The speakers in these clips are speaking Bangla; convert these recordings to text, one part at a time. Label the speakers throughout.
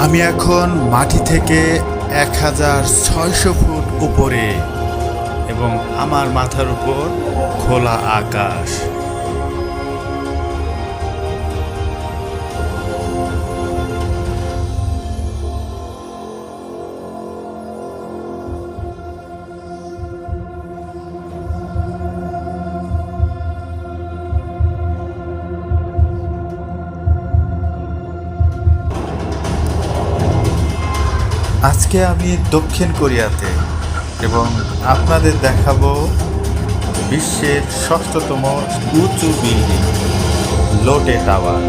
Speaker 1: আমি এখন মাটি থেকে 1600 ফুট উপরে এবং আমার মাথার উপর খোলা আকাশ। আজকে আমি দক্ষিণ কোরিয়াতে এবং আপনাদের দেখাবো বিশ্বের 6তম উঁচু বিল্ডিং লোটে টাওয়ার।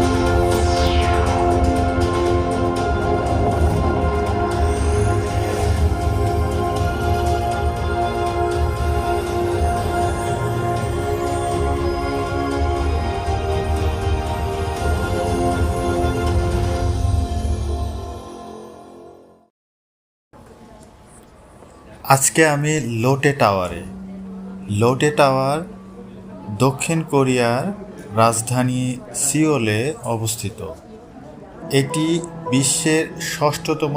Speaker 1: আজকে আমি লোটে টাওয়ার দক্ষিণ কোরিয়ার রাজধানী সিওলে অবস্থিত। এটি বিশ্বের 6তম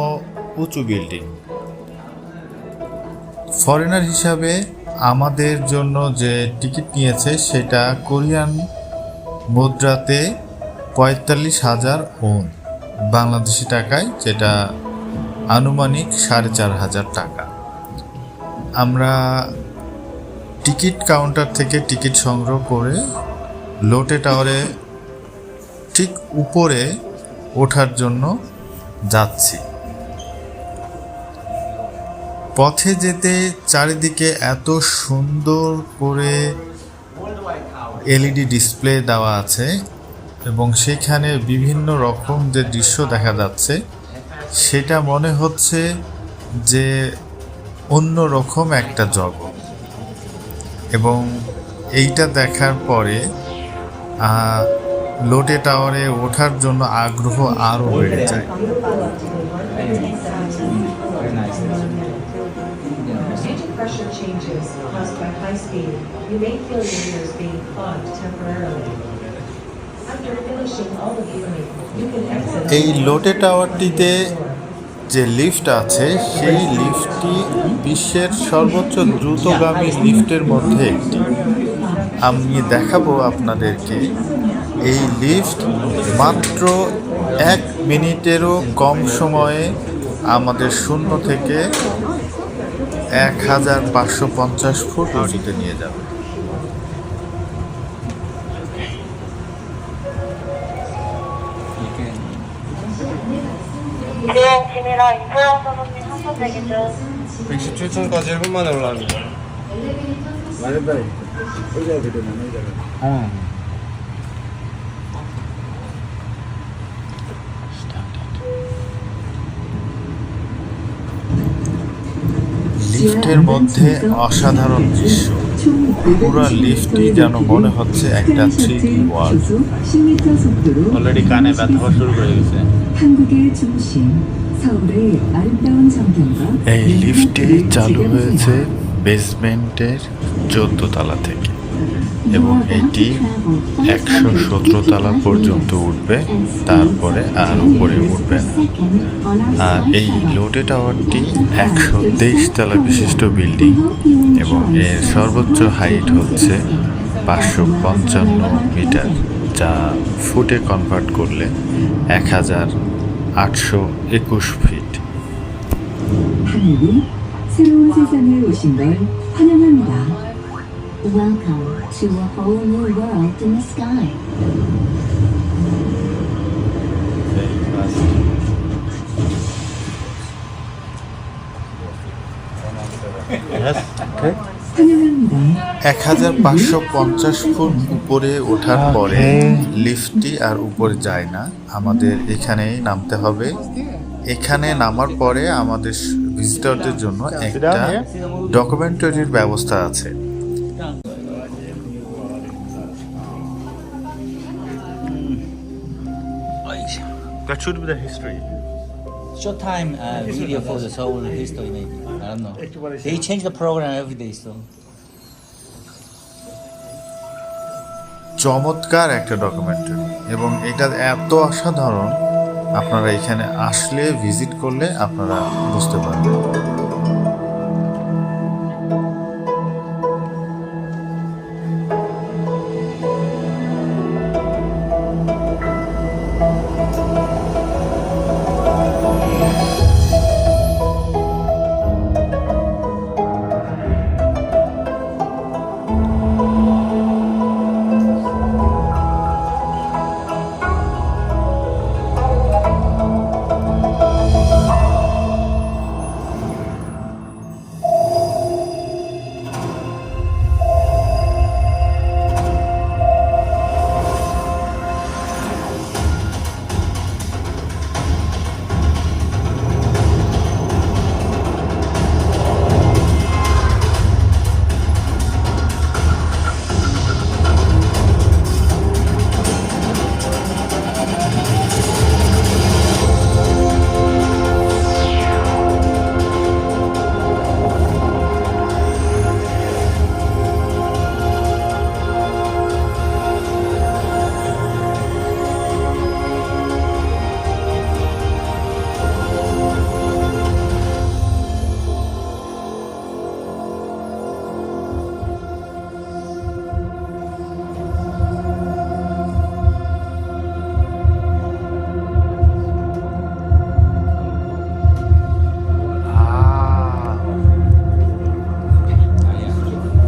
Speaker 1: উঁচু বিল্ডিং। ফরেনার হিসাবে আমাদের জন্য যে টিকিট নিয়েছে সেটা কোরিয়ান মুদ্রাতে ৪৫,০০০ ওন, বাংলাদেশি টাকায় যেটা আনুমানিক ৪,৫০০ টাকা। আমরা টিকিট কাউন্টার থেকে টিকিট সংগ্রহ করে লোটে টাওয়ারে ঠিক উপরে ওঠার জন্য যাচ্ছি। পথে যেতে চারিদিকে এত সুন্দর করে এলইডি ডিসপ্লে দেওয়া আছে এবং সেখানে বিভিন্ন রকম যে দৃশ্য দেখা যাচ্ছে সেটা মনে হচ্ছে যে অন্য রকম একটা জগৎ। এবং এইটা দেখার পরে লোটে টাওয়ারে ওঠার জন্য আগ্রহ আরও বেড়ে যায়। এই লোটে টাওয়ারটিতে যে লিফট আছে সেই লিফটটি বিশ্বের সর্বোচ্চ দ্রুতগামী লিফটের মধ্যে একটি। আমি দেখাবো আপনাদেরকে এই লিফট মাত্র 1 মিনিটেরও কম সময়ে আমাদের শূন্য থেকে 1550 ফুট উঁচুতে নিয়ে যাবে।
Speaker 2: 지민아 이소영 선수님 한번 대기 중.
Speaker 3: 117층까지 1분 만에 올라갑니다.
Speaker 1: লিফটের মধ্যে অসাধারণ দৃশ্য। পুরো লিফটই যেন মনে হচ্ছে একটা 3D ওয়ার্ল্ড।
Speaker 3: অলরেডি কানে ব্যথা হওয়া শুরু করে গেছে।
Speaker 1: এই লিফটটি চালু হয়েছে বেসমেন্টের 14 তলা থেকে এবং এটি 117 তলা পর্যন্ত উঠবে, তারপরে আর উপরে উঠবে না। আর এই লোটে টাওয়ারটি 123 তলা বিশিষ্ট বিল্ডিং এবং এর সর্বোচ্চ হাইট হচ্ছে 555 মিটার, যা ফুটে কনভার্ট করলে 1821 fit.
Speaker 4: 새로운 세상에 오신 걸 환영합니다. Welcome to a whole new world in the sky. 환영합니다.
Speaker 1: 1550 foot উপরে ওঠার পরে লিফটটি আর উপরে যায় না, আমাদের এখানেই নামতে হবে। এখানে নামার পরে আমাদের ভিজিটরদের জন্য একটা ডকুমেন্টারির ব্যবস্থা আছে।
Speaker 3: That should be the history.
Speaker 5: Showtime video for the Seoul history maybe. I don't know. They change the program every day, so.
Speaker 1: চমৎকার একটা ডকুমেন্টারি এবং এটা এত অসাধারণ আপনারা এখানে আসলে ভিজিট করলে আপনারা বুঝতে পারবেন।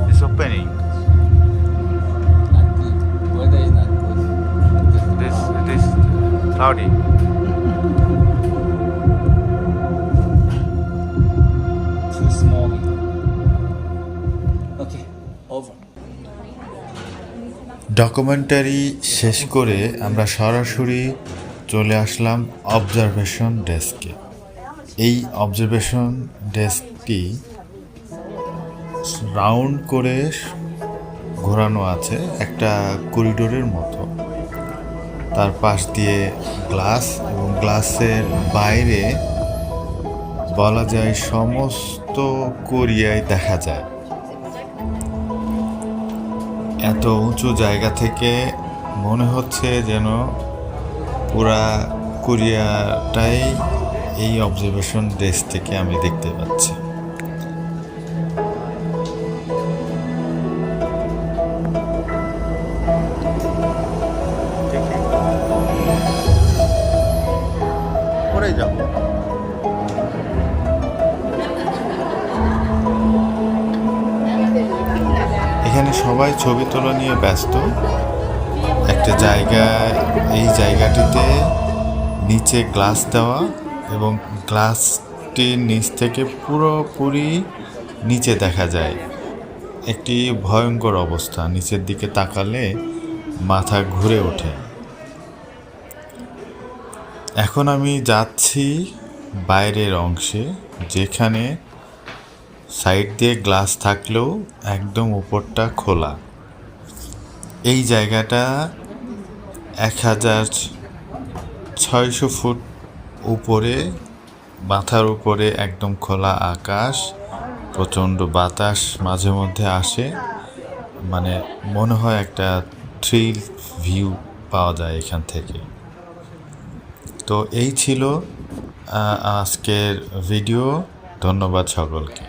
Speaker 1: It's opening.
Speaker 5: Not good. Weather is not good.
Speaker 1: It is cloudy.
Speaker 5: Too smoky. Okay, over.
Speaker 1: Documentary শেষ করে আমরা সরাসরি চলে আসলাম অবজারভেশন ডেস্কে। এই অবজারভেশন ডেস্কটি রাউন্ড করে ঘোরানো আছে একটা করিডোরের মতো। তার পাশ দিয়ে গ্লাস এবং গ্লাসের বাইরে বলা যায় সমস্ত কোরিয়ায় দেখা যায়। এত উঁচু জায়গা থেকে মনে হচ্ছে যেন পুরা কোরিয়াটাই এই অবজারভেশন ডেস্ক থেকে আমি দেখতে পাচ্ছি। পরে যাব। এখানে সবাই ছবি তোলা নিয়ে ব্যস্ত। একটা জায়গায়, এই জায়গাটিতে নিচে গ্লাস দেওয়া এবং গ্লাসটির নিচ থেকে পুরোপুরি নিচে দেখা যায়। একটি ভয়ঙ্কর অবস্থা, নিচের দিকে তাকালে মাথা ঘুরে ওঠে। এখন আমি যাচ্ছি বাইরের অংশে, যেখানে সাইড দিয়ে গ্লাস থাকলেও একদম উপরটা খোলা। এই জায়গাটা 1600 ফুট উপরে, মাথার উপরে একদম খোলা আকাশ, প্রচণ্ড বাতাস মাঝে মধ্যে আসে, মানে মনে হয় একটা থ্রিল ভিউ পাওয়া যায় এখান থেকে। তো এই ছিল আজকের ভিডিও। ধন্যবাদ সকলকে।